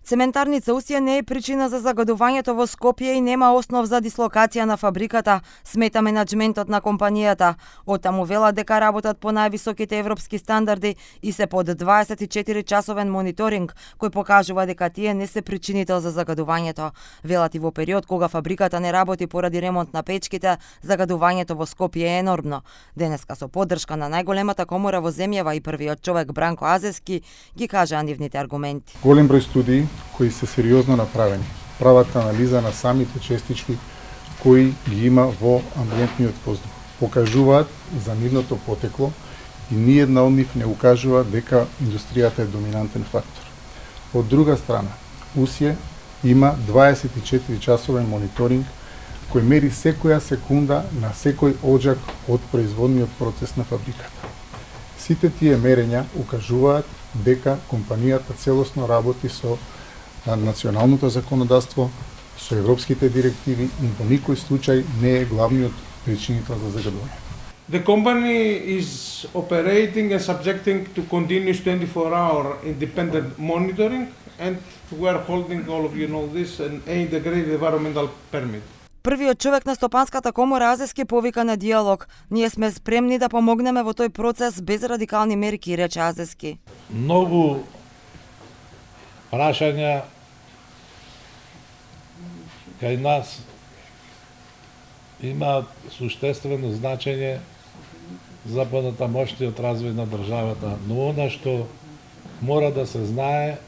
Цементарница Усје не е причина за загадувањето во Скопје и нема основ за дислокација на фабриката, смета менаџментот на компанијата. Оттаму велат дека работат по највисоките европски стандарди и се под 24-часовен мониторинг, кој покажува дека тие не се причинител за загадувањето. Велат и во период кога фабриката не работи поради ремонт на печките, загадувањето во Скопје е енормно. Денеска со поддршка на најголемата комора во земјава и првиот човек Бранко Азески ги кажа нивните аргументи. Голем број студии кои се сериозно направени, прават анализа на самите честички кои ги има во амбиентниот воздух. Покажуваат за нивното потекло и ниедна од нив не укажува дека индустријата е доминантен фактор. Од друга страна, Усје има 24-часовен мониторинг кој мери секоја секунда на секој оџак од производниот процес на фабриката. Сите тие мерења укажуваат дека компанијата целосно работи со националното законодавство, со европските директиви и во никој случај не е главниот причинител за загадување. The company is operating and subjecting to continuous 24-hour independent monitoring, and we are holding, all of you know this, an A-grade environmental permit. Првиот човек на Стопанската комора Азески повика на диалог. Ние сме спремни да помогнеме во тој процес без радикални мерки, рече Азески. Многу прашања кај нас имаат суштествено значење за понатамошниот развој на државата, но она што мора да се знае,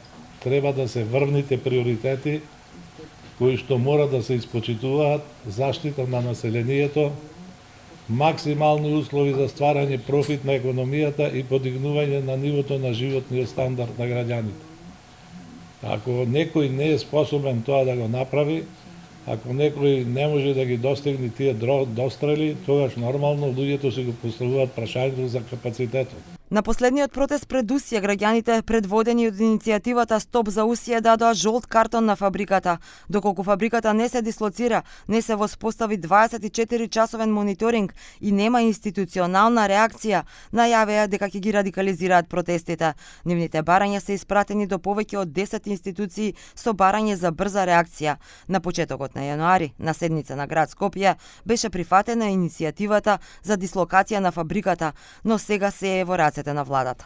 треба да се врвните приоритети кои што мора да се испочитуваат, заштита на населението, максимални услови за стварање профит на економијата и подигнување на нивото на животниот стандард на граѓаните. Ако некој не е способен тоа да го направи, ако некој не може да ги достигне тие дострели, тогаш нормално луѓето си го поставуваат прашањето за капацитетот. На последниот протест пред Усје, граѓаните предводени од иницијативата Стоп за Усје дадоа жолт картон на фабриката. Доколку фабриката не се дислоцира, не се воспостави 24-часовен мониторинг и нема институционална реакција, најавеа дека ќе ги радикализираат протестите. Нивните барања се испратени до повеќе од 10 институции со барање за брза реакција. На почетокот на јануари, на седница на град Скопје, беше прифатена иницијативата за дислокација на фабриката, но сега се е во рацете на владата.